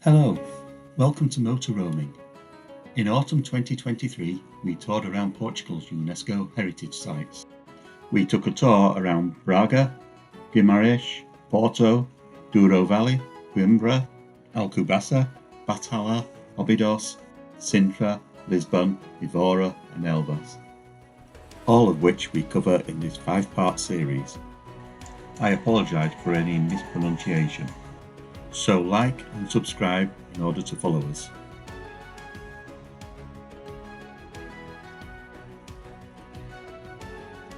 Hello, welcome to Motorhoming. In autumn 2023, we toured around Portugal's UNESCO heritage sites. We took a tour around Braga, Guimarães, Porto, Douro Valley, Coimbra, Alcobaça, Batalha, Óbidos, Sintra, Lisbon, Évora and Elvas, all of which we cover in this 5-part series. I apologise for any mispronunciation. So like and subscribe in order to follow us.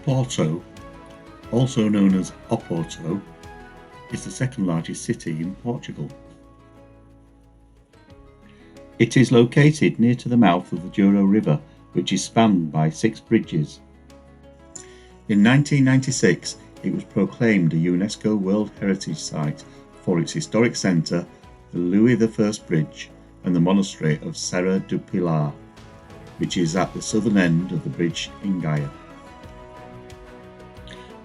Porto, also known as Oporto, is the second largest city in Portugal. It is located near to the mouth of the Douro River, which is spanned by 6 bridges. In 1996, it was proclaimed a UNESCO World Heritage Site for its historic centre, the Louis I Bridge and the monastery of Serra do Pilar, which is at the southern end of the bridge in Gaia.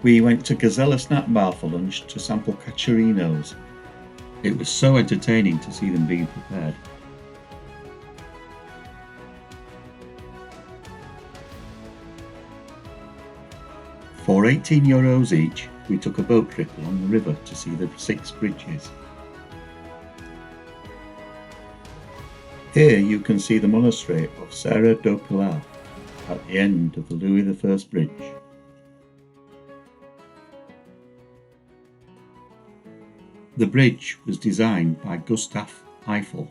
We went to Gazella snack bar for lunch to sample Cucherinos. It was so entertaining to see them being prepared. For €18 each, we took a boat trip along the river to see the 6 bridges. Here you can see the monastery of Serra do Pilar at the end of the Louis I Bridge. The bridge was designed by Gustav Eiffel.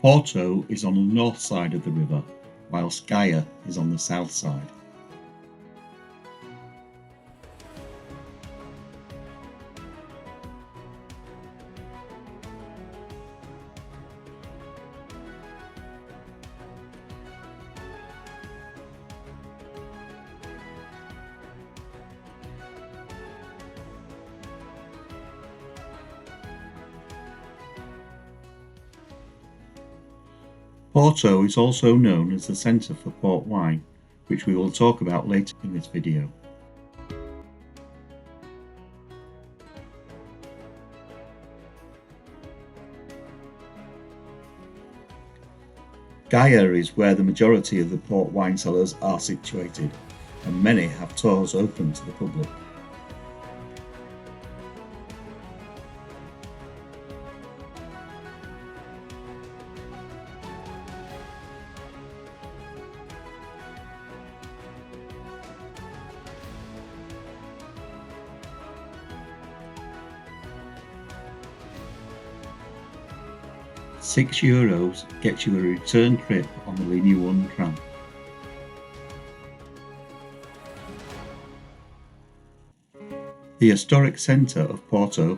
Porto is on the north side of the river, whilst Gaia is on the south side. Porto is also known as the centre for port wine, which we will talk about later in this video. Gaia is where the majority of the port wine cellars are situated, and many have tours open to the public. €6 gets you a return trip on the Linear 1 tram. The historic centre of Porto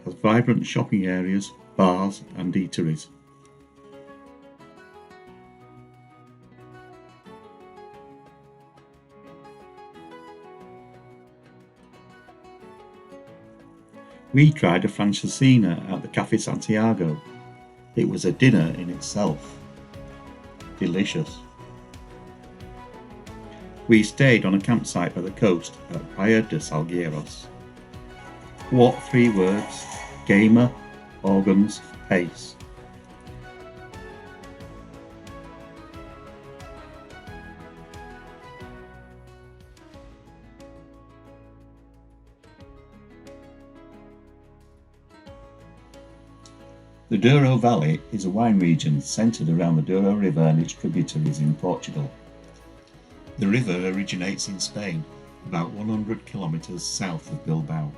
has vibrant shopping areas, bars and eateries. We tried a Francesina at the Café Santiago. It was a dinner in itself. Delicious. We stayed on a campsite by the coast at Praia de Salgueiros. What 3 words? Gamer, organs, pace. The Douro Valley is a wine region centred around the Douro River and its tributaries in Portugal. The river originates in Spain, about 100 kilometres south of Bilbao.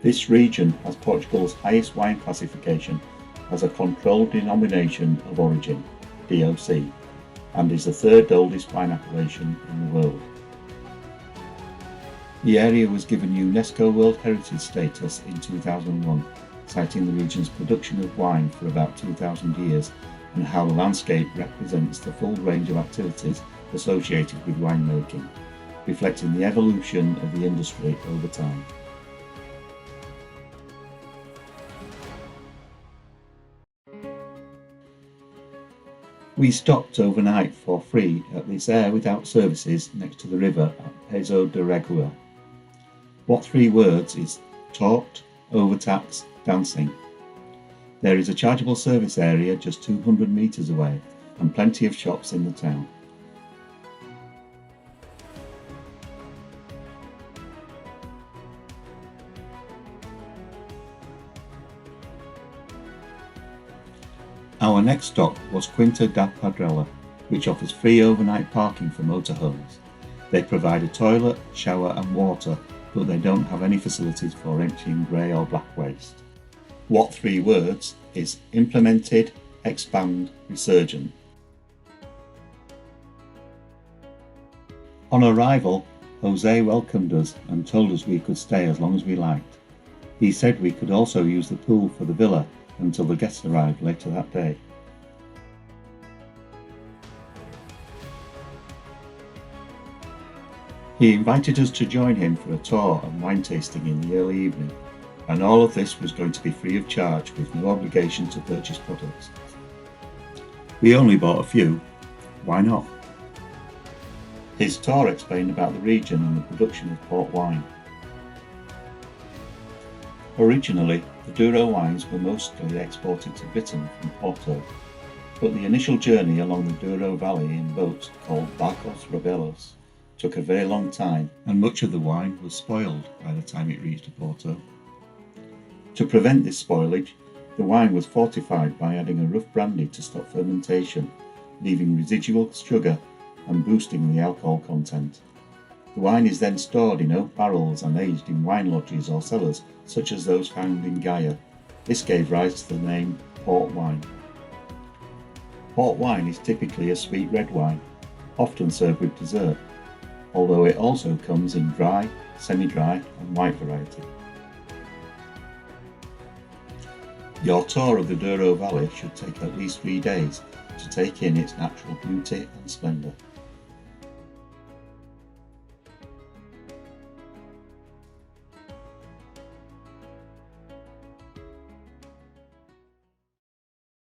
This region has Portugal's highest wine classification as a controlled denomination of origin, DOC, and is the 3rd oldest wine appellation in the world. The area was given UNESCO World Heritage status in 2001. Citing the region's production of wine for about 2,000 years and how the landscape represents the full range of activities associated with winemaking, reflecting the evolution of the industry over time. We stopped overnight for free at this air without services next to the river at Peso de Regua. What 3 words is talked, overtax, dancing? There is a chargeable service area just 200 metres away and plenty of shops in the town. Our next stop was Quinta da Padrela, which offers free overnight parking for motorhomes. They provide a toilet, shower and water, but they don't have any facilities for emptying grey or black waste. What 3 words is implemented, expand, resurgent? On arrival, Jose welcomed us and told us we could stay as long as we liked. He said we could also use the pool for the villa until the guests arrived later that day. He invited us to join him for a tour and wine tasting in the early evening, and all of this was going to be free of charge with no obligation to purchase products. We only bought a few, why not? His tour explained about the region and the production of port wine. Originally, the Douro wines were mostly exported to Britain from Porto, but the initial journey along the Duoro Valley in boats called barcos rebellos took a very long time, and much of the wine was spoiled by the time it reached Oporto. To prevent this spoilage, the wine was fortified by adding a rough brandy to stop fermentation, leaving residual sugar and boosting the alcohol content. The wine is then stored in oak barrels and aged in wine lodges or cellars such as those found in Gaia. This gave rise to the name port wine. Port wine is typically a sweet red wine, often served with dessert, although it also comes in dry, semi-dry and white variety. Your tour of the Duoro Valley should take at least 3 days to take in its natural beauty and splendour.